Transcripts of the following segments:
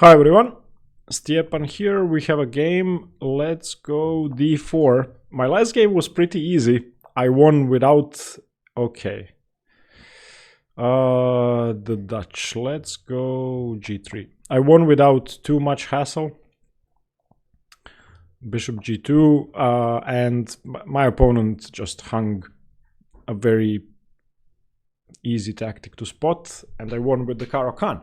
Hi everyone, Stepan here. We have a game. Let's go d4. My last game was pretty easy. I won without... Okay. The Dutch. Let's go g3. I won without too much hassle. Bishop g2, and my opponent just hung a very easy tactic to spot, and I won with the Caro-Kann.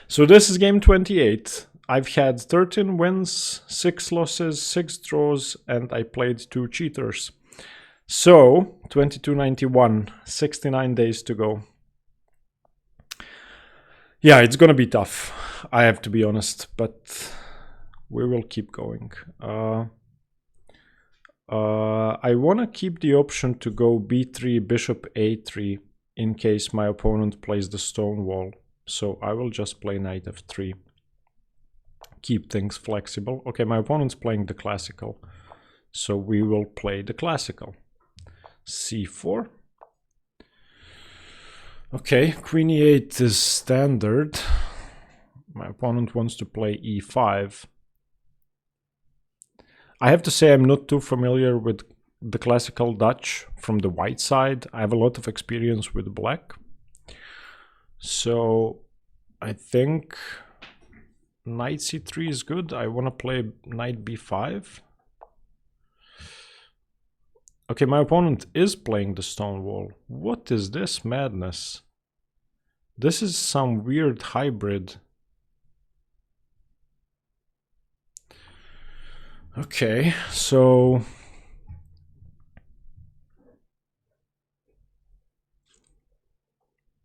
So this is game 28. I've had 13 wins, 6 losses, 6 draws, and I played 2 cheaters. So 2291, 69 days to go. Yeah, it's gonna be tough, I have to be honest, but we will keep going. I want to keep the option to go b3, bishop a3 in case my opponent plays the stone wall. So I will just play knight f3. Keep things flexible. Okay, my opponent's playing the classical, so we will play the classical. c4. Okay, queen e8 is standard. My opponent wants to play e5. I have to say I'm not too familiar with the classical Dutch from the white side. I have a lot of experience with black. So I think knight c3 is good. I want to play knight b5. Okay, my opponent is playing the stone wall. What is this madness? This is some weird hybrid. Okay, so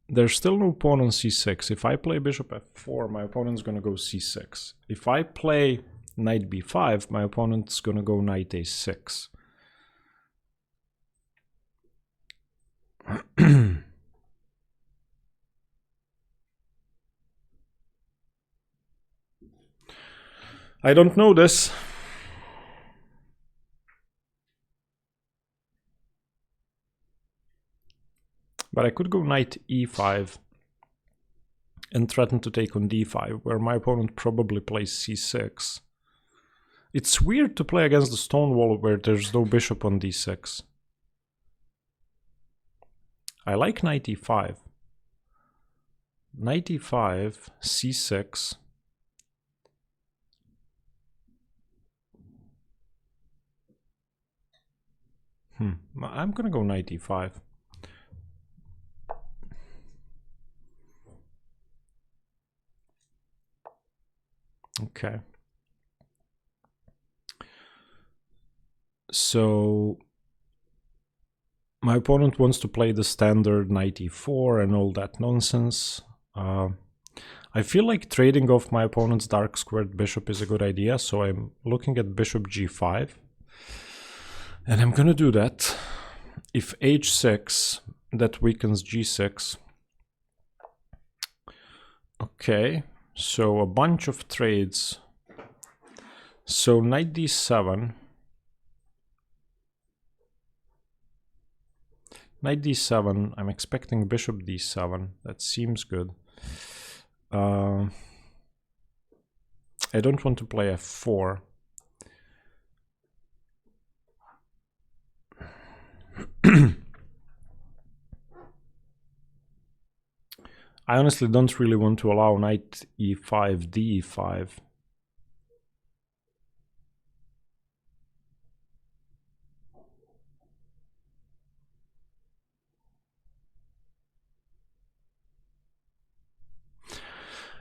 there's still no pawn on c6. If I play bishop f4, my opponent's gonna go c6. If I play knight b5, my opponent's gonna go knight a6. I don't know this. But I could go knight e5 and threaten to take on d5, where my opponent probably plays c6. It's weird to play against the stone wall where there's no bishop on d6. I like knight e5. Knight e5, c6. I'm gonna go knight e5. Okay. So my opponent wants to play the standard knight e4 and all that nonsense. I feel like trading off my opponent's dark squared bishop is a good idea, so I'm looking at bishop g5. And I'm gonna do that. If h6, that weakens g6. Okay, so a bunch of trades. So knight d7. Knight d7, I'm expecting bishop d7. That seems good. I don't want to play f4. I honestly don't really want to allow knight e5, d5.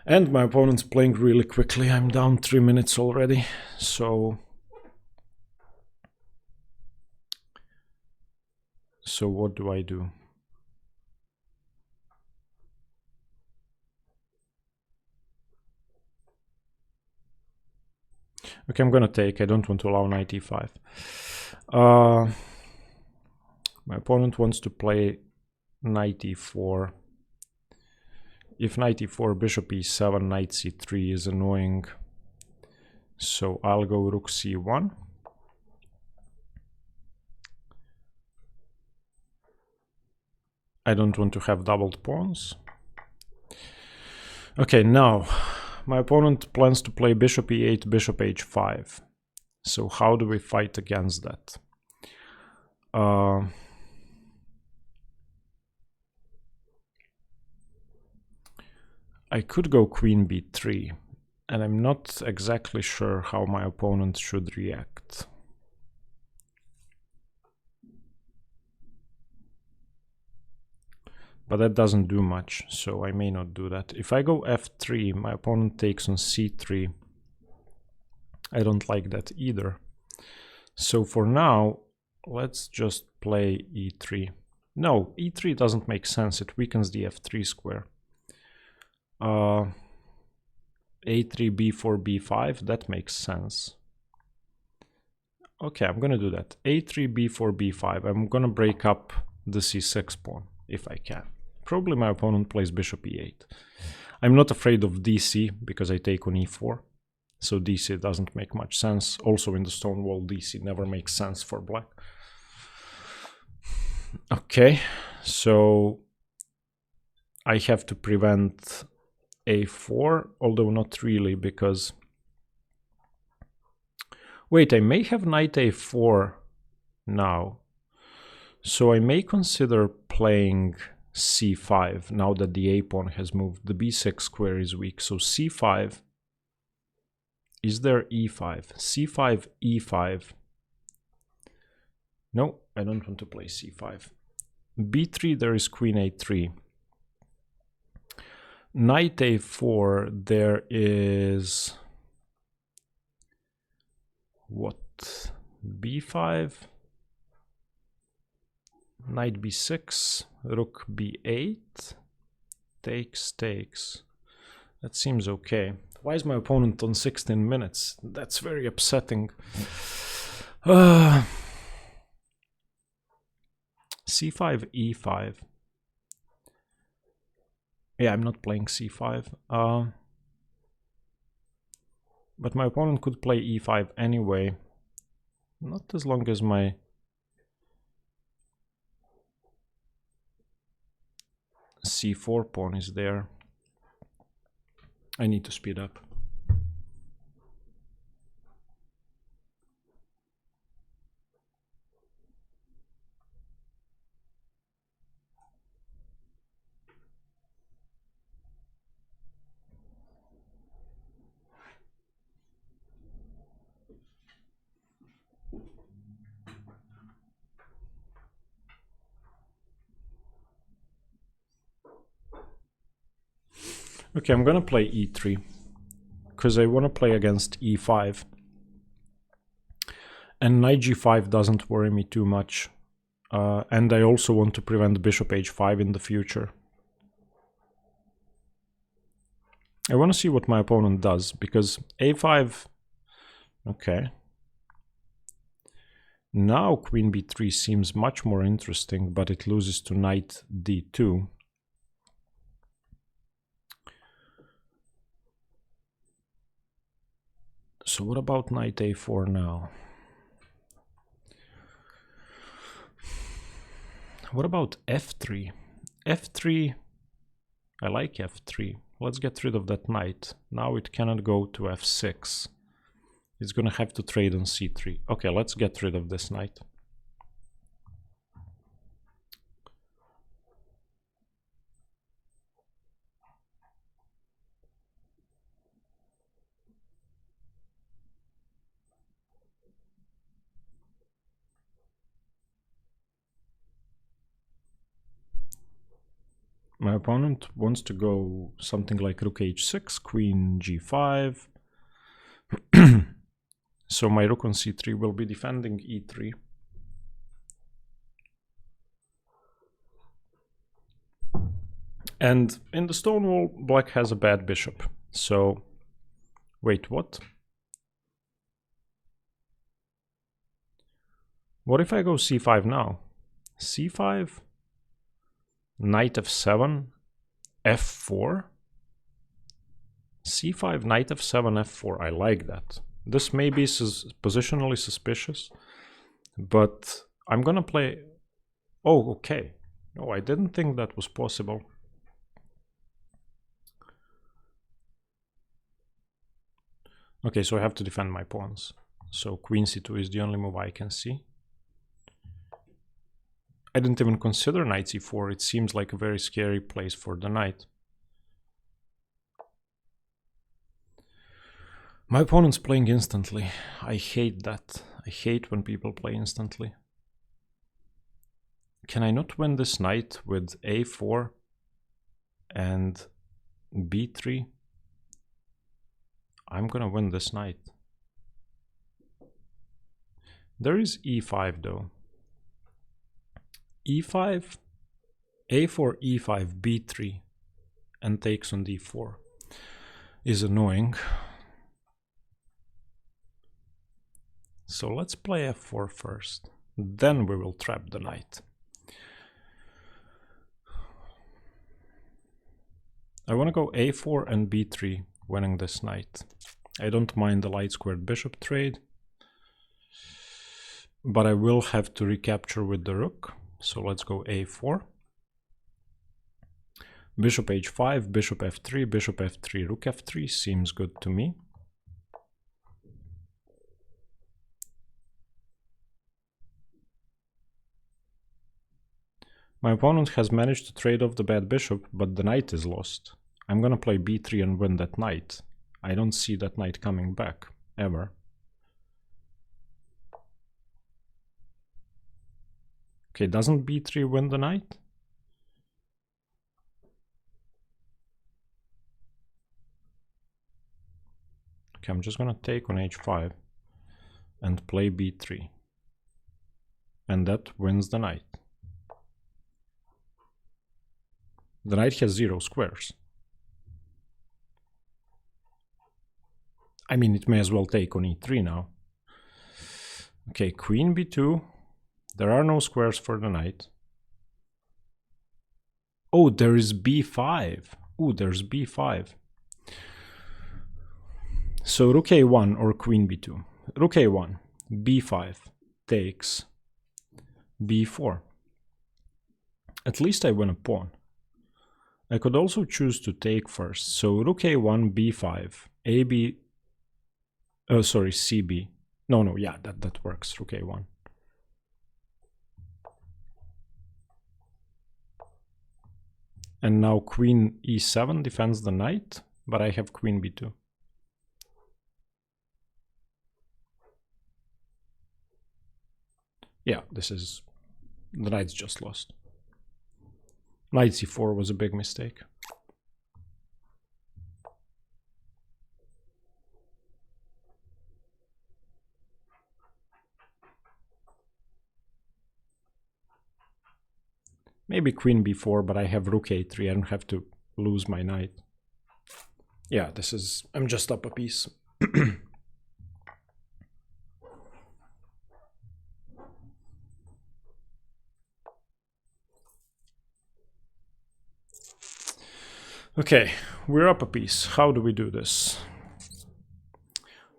And my opponent's playing really quickly. I'm down 3 minutes already, so what do I do? Okay, I'm gonna take. I don't want to allow knight e5. My opponent wants to play knight e4. If knight e4, bishop e7, knight c3 is annoying. So I'll go rook c1. I don't want to have doubled pawns. Okay, now My opponent plans to play bishop e8, bishop h5. So how do we fight against that? I could go queen b3, and I'm not exactly sure how my opponent should react. But that doesn't do much, so I may not do that. If I go f3, my opponent takes on c3. I don't like that either. So for now, let's just play e3. No, e3 doesn't make sense. It weakens the f3 square. a3, b4, b5, that makes sense. Okay, I'm gonna do that. a3, b4, b5. I'm gonna break up the c6 pawn, if I can. Probably my opponent plays bishop e8. I'm not afraid of dc, because I take on e4. So dc doesn't make much sense. Also in the stone wall, dc never makes sense for black. Okay, so I have to prevent a4, although not really, because... Wait, I may have knight a4 now. So I may consider playing c5 now that the a pawn has moved. The b6 square is weak, so c5. Is there e5? c5, e5. No, I don't want to play c5. b3, there is queen a3. Knight a4, there is... what? b5, knight b6, rook b8, takes. That seems okay. Why is my opponent on 16 minutes? That's very upsetting. c5, e5. Yeah, I'm not playing c5. But my opponent could play e5 anyway. Not as long as my c4 pawn is there. I need to speed up. Okay, I'm gonna play e3 because I want to play against e5, and knight g5 doesn't worry me too much, and I also want to prevent bishop h5 in the future. I want to see what my opponent does, because a5... okay. Now queen b3 seems much more interesting, but it loses to knight d2. So what about knight a4 now? What about f3? f3, I like f3. Let's get rid of that knight. Now it cannot go to f6. It's gonna have to trade on c3. Okay, let's get rid of this knight. My opponent wants to go something like rook h6, queen g5. So my rook on c3 will be defending e3. And in the stone wall, black has a bad bishop. So, wait, what? What if I go c5 now? c5, knight f7, f4? c5, knight f7, f4. I like that. This may be positionally suspicious, but I'm gonna play... Oh, okay. No, I didn't think that was possible. Okay, so I have to defend my pawns. So queen c2 is the only move I can see. I didn't even consider knight c4. It seems like a very scary place for the knight. My opponent's playing instantly. I hate that. I hate when people play instantly. Can I not win this knight with a4 and b3? I'm gonna win this knight. There is e5 though. e5, a4, e5, b3, and takes on d4 is annoying. So let's play f4 first. Then we will trap the knight. I want to go a4 and b3, winning this knight. I don't mind the light squared bishop trade, but I will have to recapture with the rook. So let's go a4. Bishop h5, bishop f3, bishop f3, rook f3 seems good to me. My opponent has managed to trade off the bad bishop, but the knight is lost. I'm gonna play b3 and win that knight. I don't see that knight coming back, ever. Okay, doesn't b3 win the knight? Okay, I'm just gonna take on h5 and play b3. And that wins the knight. The knight has 0 squares. I mean, it may as well take on e3 now. Okay, queen b2. There are no squares for the knight. Oh, there is b5. Oh, there's b5. So rook a1 or queen b2. Rook a1, b5 takes b4. At least I win a pawn. I could also choose to take first. So rook a1, b5, ab, oh sorry, cb. No, yeah, that works, rook a1. And now queen e7 defends the knight, but I have queen b2. Yeah, this is... the knight's just lost. Knight c4 was a big mistake. Maybe queen b4, but I have rook a3. I don't have to lose my knight. Yeah, this is... I'm just up a piece. Okay, we're up a piece. How do we do this?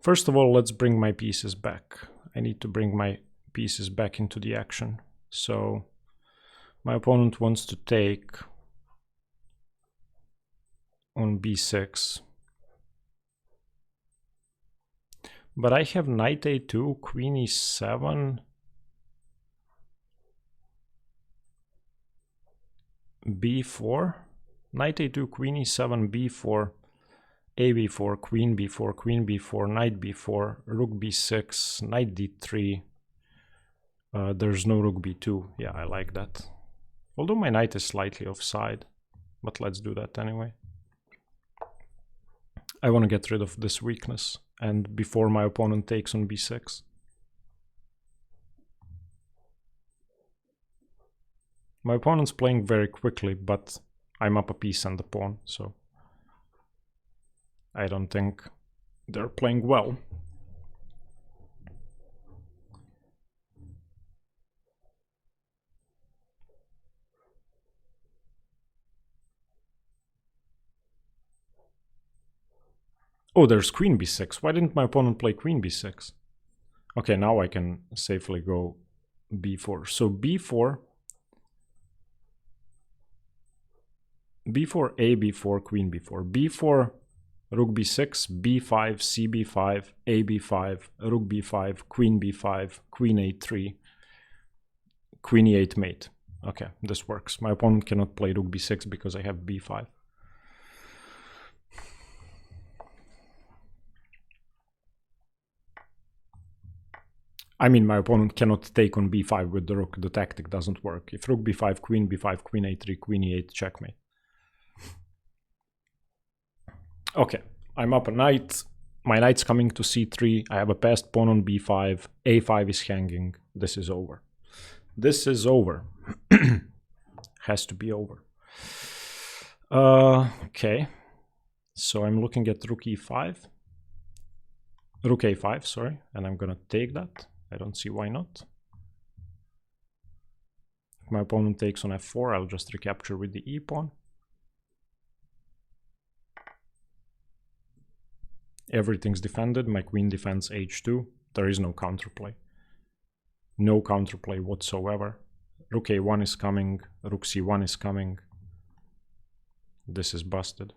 First of all, let's bring my pieces back. I need to bring my pieces back into the action. So my opponent wants to take on b6. But I have knight a2, queen e7, b4, knight a2, queen e7, b4, a b4, queen b4, queen b4, knight b4, rook b6, knight d3. There's no rook b2. Yeah, I like that. Although my knight is slightly offside, but let's do that anyway. I want to get rid of this weakness, and before my opponent takes on b6. My opponent's playing very quickly, but I'm up a piece and the pawn, so I don't think they're playing well. Oh, there's queen b6. Why didn't my opponent play queen b6? Okay, now I can safely go b4. So b4, b4, a b4, queen b4. b4 rook b6, b5, cb5, ab5, rook b5, queen b5, queen a3, queen e8 mate. Okay, this works. My opponent cannot play rook b6 because I have b5. I mean, my opponent cannot take on b5 with the rook. The tactic doesn't work. If rook b5, queen b5, queen a3, queen e8, checkmate. Okay, I'm up a knight. My knight's coming to c3. I have a passed pawn on b5. a5 is hanging. This is over. This is over. Has to be over. Okay. So I'm looking at rook e5. Rook a5, sorry. And I'm gonna take that. I don't see why not. If my opponent takes on f4, I'll just recapture with the e-pawn. Everything's defended. My queen defends h2. There is no counterplay. No counterplay whatsoever. Rook a1 is coming. Rook c1 is coming. This is busted.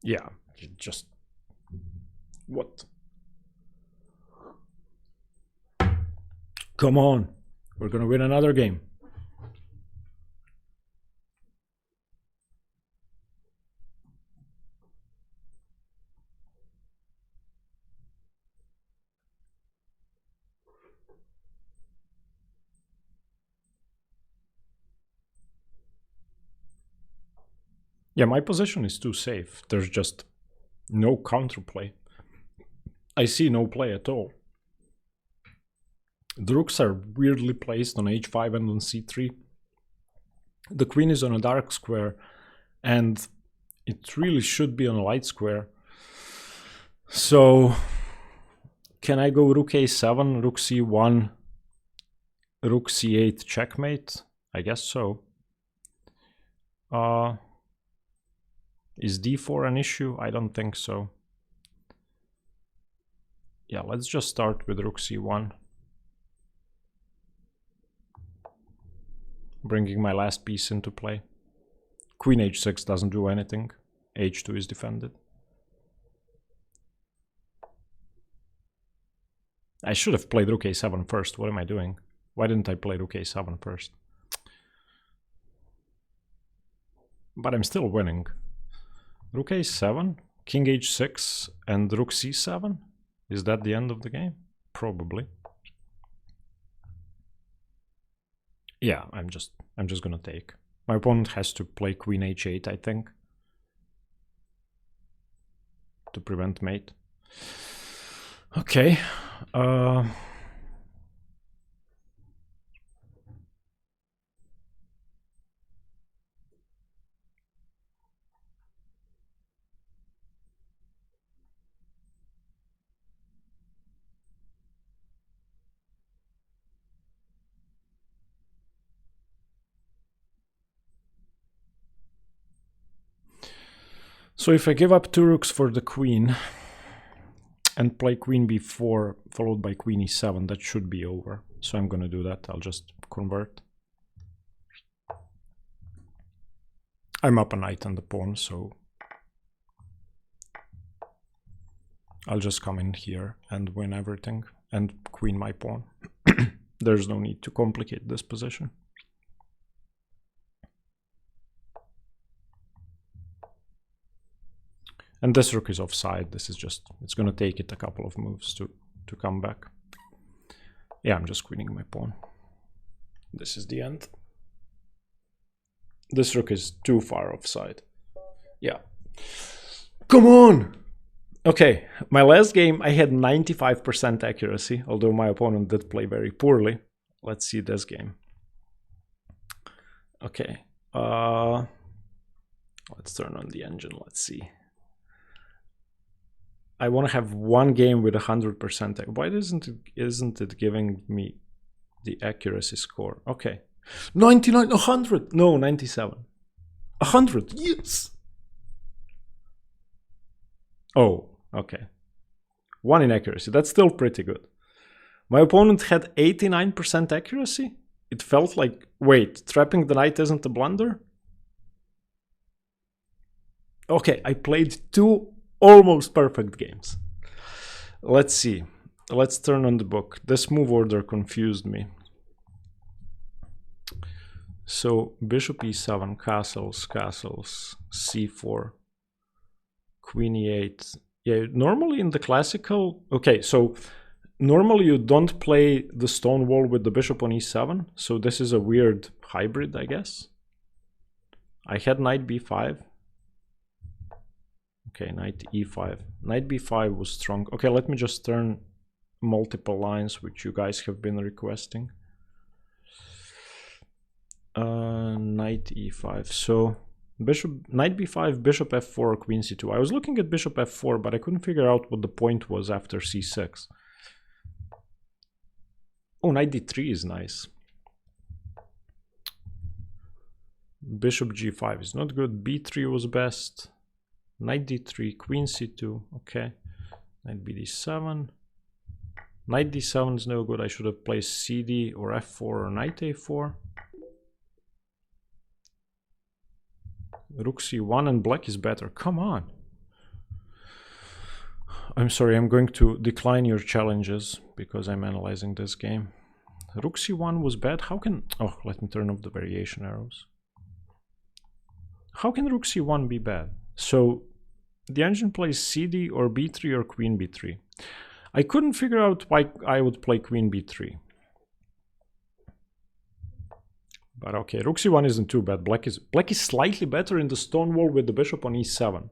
Yeah, just... What? Come on. We're gonna win another game. Yeah, my position is too safe. There's just no counterplay. I see no play at all. The rooks are weirdly placed on h5 and on c3. The queen is on a dark square, and it really should be on a light square. So, can I go rook a7, rook c1, rook c8 checkmate? I guess so. Is d4 an issue? I don't think so. Yeah, let's just start with rook c1. Bringing my last piece into play. Queen h6 doesn't do anything. h2 is defended. I should have played rook a7 first. What am I doing? Why didn't I play rook a7 first? But I'm still winning. Rook a7, king h6, and rook c7? Is that the end of the game? Probably. Yeah, I'm just gonna take. My opponent has to play queen h8, I think, to prevent mate. Okay. So if I give up two rooks for the queen and play queen b4 followed by queen e7, that should be over. So I'm gonna do that. I'll just convert. I'm up a knight and the pawn, so I'll just come in here and win everything and queen my pawn. There's no need to complicate this position. And this rook is offside. This is just, it's gonna take it a couple of moves to come back. Yeah, I'm just queening my pawn. This is the end. This rook is too far offside. Yeah. Come on! Okay, my last game I had 95% accuracy, although my opponent did play very poorly. Let's see this game. Okay, let's turn on the engine, let's see. I want to have one game with 100%. Why isn't it giving me the accuracy score? Okay, 99, 100. No, 97. 100. Yes. Oh, okay. 1 in accuracy. That's still pretty good. My opponent had 89% accuracy. It felt like, wait, trapping the knight isn't a blunder? Okay, I played 2 almost perfect games. Let's see. Let's turn on the book. This move order confused me. So bishop e7, castles, castles, c4, queen e8. Yeah, normally in the classical... Okay, so normally you don't play the stone wall with the bishop on e7. So this is a weird hybrid, I guess. I had knight b5. Okay, knight e5. Knight b5 was strong. Okay, let me just turn multiple lines which you guys have been requesting. Knight e5. So knight b5, bishop f4, queen c2. I was looking at bishop f4, but I couldn't figure out what the point was after c6. Oh, knight d3 is nice. Bishop g5 is not good. b3 was best. Knight d3, queen c2. Okay. Knight bd7. Knight d7 is no good. I should have placed cd or f4 or knight a4. Rook c1 and black is better. Come on. I'm sorry, I'm going to decline your challenges because I'm analyzing this game. Rook c1 was bad. How can... Oh, let me turn off the variation arrows. How can rook c1 be bad? So the engine plays cd or b3 or queen b3. I couldn't figure out why I would play queen b3. But okay, rook c1 isn't too bad. Black is slightly better in the stone wall with the bishop on e7.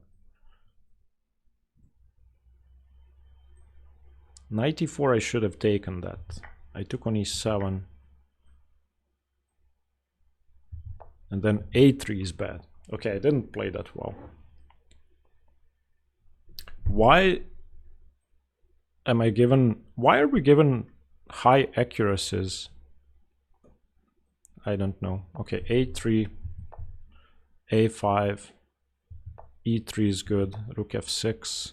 Knight e4, I should have taken that. I took on e7. And then a3 is bad. Okay, I didn't play that well. Why are we given high accuracies? I don't know. Okay, a3, a5, e3 is good, rook f6,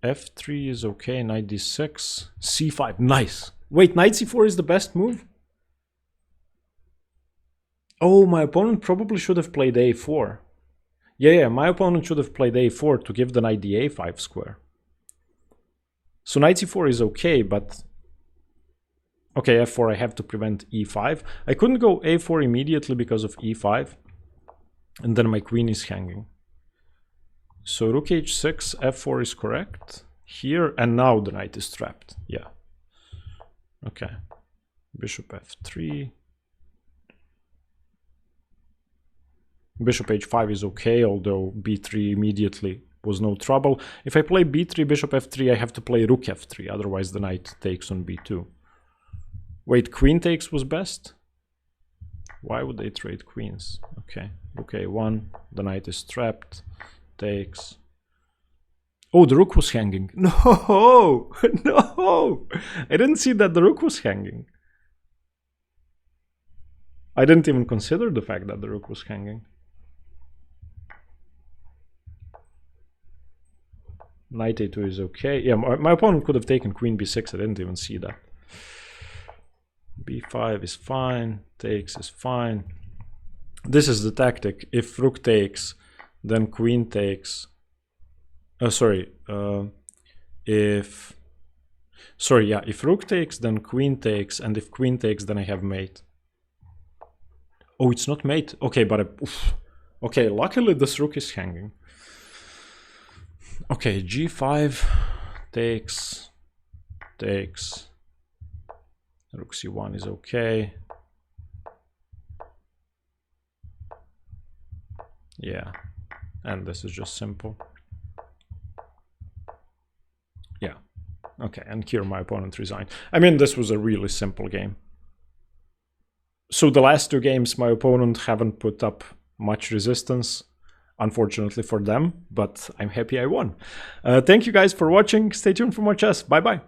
f3 is okay, knight d6, c5, nice. Wait, knight c4 is the best move? Oh, my opponent probably should have played a4. Yeah, my opponent should have played a4 to give the knight the a5 square. So knight c4 is okay, but... Okay, f4, I have to prevent e5. I couldn't go a4 immediately because of e5. And then my queen is hanging. So rook h6, f4 is correct. Here, and now the knight is trapped. Yeah. Okay. Bishop f3. Bishop h5 is okay, although b3 immediately was no trouble. If I play b3, bishop f3, I have to play rook f3, otherwise the knight takes on b2. Wait, queen takes was best? Why would they trade queens? Okay, rook a1, the knight is trapped, takes. Oh, the rook was hanging. No, no, I didn't see that the rook was hanging. I didn't even consider the fact that the rook was hanging. Knight a2 is okay. Yeah, my opponent could have taken queen b6. I didn't even see that. b5 is fine. Takes is fine. This is the tactic. If rook takes, then queen takes. If rook takes, then queen takes, and if queen takes, then I have mate. Oh, it's not mate. Okay, but okay, luckily this rook is hanging. Okay, g5 takes. Rook c1 is okay. Yeah, and this is just simple. Yeah, okay, and here my opponent resigned. I mean, this was a really simple game. So the last two games, my opponent haven't put up much resistance, unfortunately for them, but I'm happy I won. Thank you guys for watching. Stay tuned for more chess. Bye-bye.